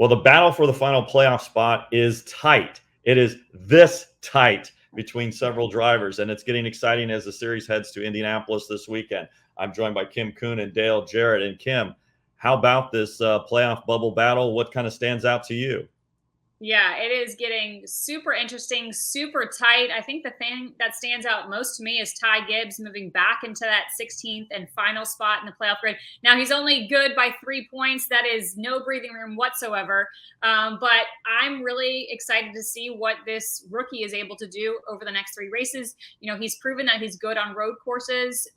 Well, the battle for the final playoff spot is tight. It is this tight between several drivers, and it's getting exciting as the series heads to Indianapolis this weekend. I'm joined by Kim Coon and Dale Jarrett. And Kim, how about this playoff bubble battle? What kind of stands out to you? Yeah, it is getting super interesting, super tight. I think the thing that stands out most to me is Ty Gibbs moving back into that 16th and final spot in the playoff grid. Now, he's only good by 3 points. That is no breathing room whatsoever. But I'm really excited to see what this rookie is able to do over the next 3 races. You know, he's proven that he's good on road courses.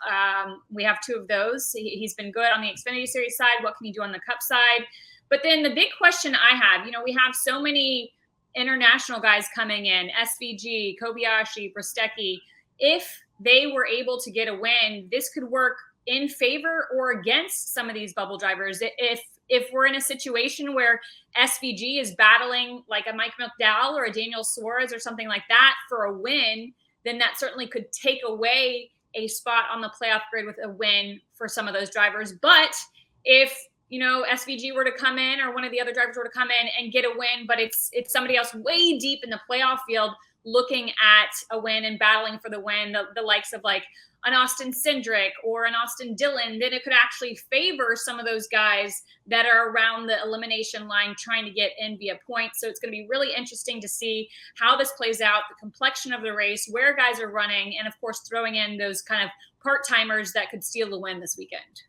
We have 2 of those. He's been good on the Xfinity Series side. What can he do on the Cup side? But then the big question I have, we have so many international guys coming in, SVG, Kobayashi, Brostecki. If they were able to get a win, this could work in favor or against some of these bubble drivers. If we're in a situation where SVG is battling like a Mike McDowell or a Daniel Suarez or something like that for a win, then that certainly could take away a spot on the playoff grid with a win for some of those drivers. But if SVG were to come in or one of the other drivers were to come in and get a win, but it's somebody else way deep in the playoff field looking at a win and battling for the win, the likes of like an Austin Cindric or an Austin Dillon, then it could actually favor some of those guys that are around the elimination line trying to get in via points. So it's going to be really interesting to see how this plays out, the complexion of the race, where guys are running, and of course throwing in those kind of part-timers that could steal the win this weekend.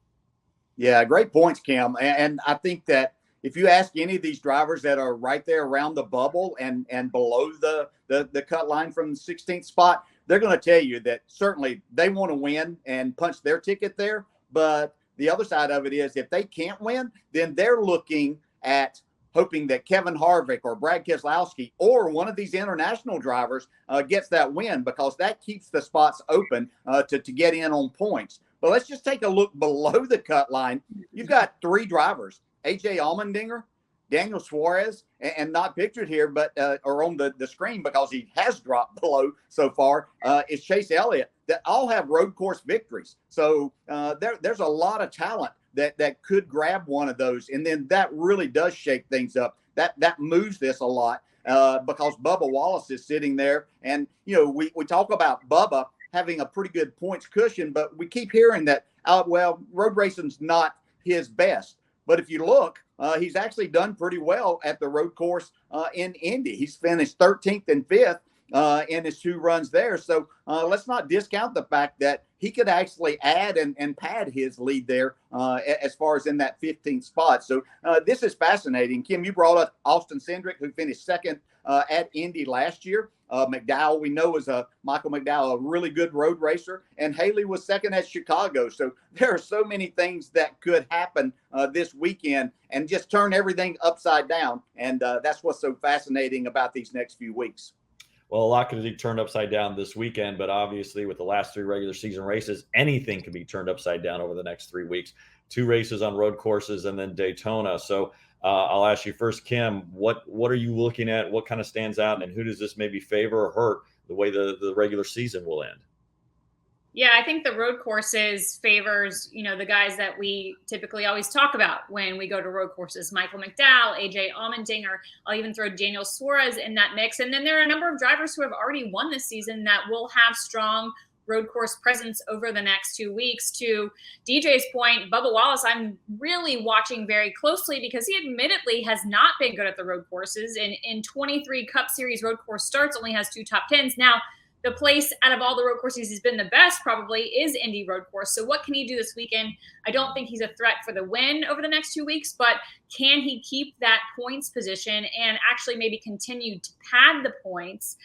Yeah, great points, Kim. And I think that if you ask any of these drivers that are right there around the bubble and below the cut line from the 16th spot, they're going to tell you that certainly they want to win and punch their ticket there. But the other side of it is if they can't win, then they're looking at hoping that Kevin Harvick or Brad Keselowski or one of these international drivers gets that win, because that keeps the spots open to get in on points. But let's just take a look below the cut line. You've got 3 drivers, A.J. Allmendinger, Daniel Suarez, and not pictured here, but or on the screen because he has dropped below so far, is Chase Elliott, that all have road course victories. So there's a lot of talent that could grab one of those. And then that really does shake things up. That moves this a lot because Bubba Wallace is sitting there. And, we talk about Bubba having a pretty good points cushion, but we keep hearing that, road racing's not his best. But if you look, he's actually done pretty well at the road course in Indy. He's finished 13th and 5th in his 2 runs there. So let's not discount the fact that he could actually add and pad his lead there as far as in that 15th spot. So this is fascinating. Kim, you brought up Austin Cindric, who finished 2nd at Indy last year. McDowell, we know, is Michael McDowell, a really good road racer, and Haley was 2nd at Chicago. So there are so many things that could happen this weekend and just turn everything upside down. And that's what's so fascinating about these next few weeks. Well, a lot could be turned upside down this weekend, but obviously with the last 3 regular season races, anything can be turned upside down over the next 3 weeks. 2 races on road courses and then Daytona. So I'll ask you first, Kim, what are you looking at? What kind of stands out, and who does this maybe favor or hurt the way the regular season will end? Yeah, I think the road courses favors, the guys that we typically always talk about when we go to road courses. Michael McDowell, A.J. Allmendinger. I'll even throw Daniel Suarez in that mix. And then there are a number of drivers who have already won this season that will have strong road course presence over the next 2 weeks. To DJ's point, Bubba Wallace, I'm really watching very closely because he admittedly has not been good at the road courses. In 23 Cup Series road course starts, only has 2 top 10s. Now, the place out of all the road courses he's been the best probably is Indy road course. So what can he do this weekend? I don't think he's a threat for the win over the next 2 weeks, but can he keep that points position and actually maybe continue to pad the points?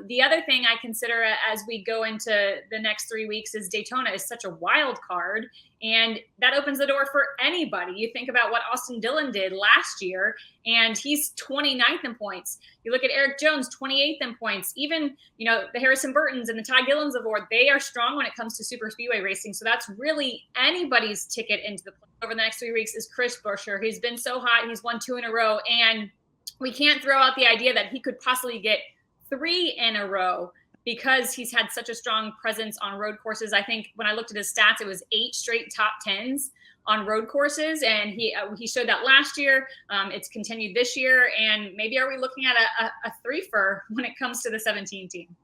The other thing I consider as we go into the next 3 weeks is Daytona is such a wild card, and that opens the door for anybody. You think about what Austin Dillon did last year, and he's 29th in points. You look at Eric Jones, 28th in points. Even, the Harrison Burtons and the Ty Gillens of Ward, they are strong when it comes to super speedway racing. So that's really anybody's ticket into the play over the next 3 weeks is Chris Buescher. He's been so hot. He's won 2 in a row. And we can't throw out the idea that he could possibly get 3 in a row because he's had such a strong presence on road courses. I think when I looked at his stats, it was 8 straight top 10s on road courses, and he showed that last year. It's continued this year, and maybe are we looking at a threefer when it comes to the 17 team?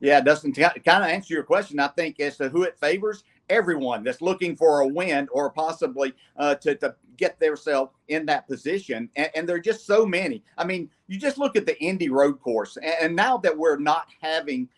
Yeah, Dustin, to kind of answer your question, I think as to who it favors, everyone that's looking for a win or possibly to get themselves in that position. And there are just so many. I mean, you just look at the Indy road course, and now that we're not having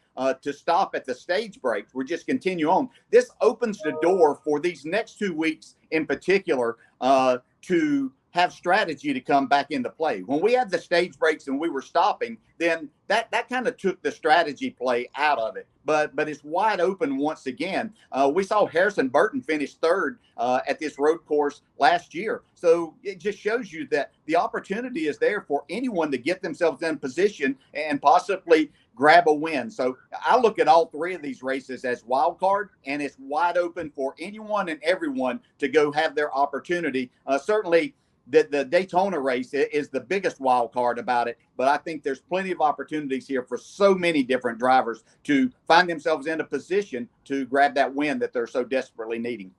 to stop at the stage breaks, we're just continue on. This opens the door for these next 2 weeks in particular to have strategy to come back into play. When we had the stage breaks and we were stopping, then that kind of took the strategy play out of it. But it's wide open once again. We saw Harrison Burton finish third at this road course last year. So it just shows you that the opportunity is there for anyone to get themselves in position and possibly grab a win. So I look at all three of these races as wild card, and it's wide open for anyone and everyone to go have their opportunity. Certainly, the Daytona race is the biggest wild card about it, but I think there's plenty of opportunities here for so many different drivers to find themselves in a position to grab that win that they're so desperately needing.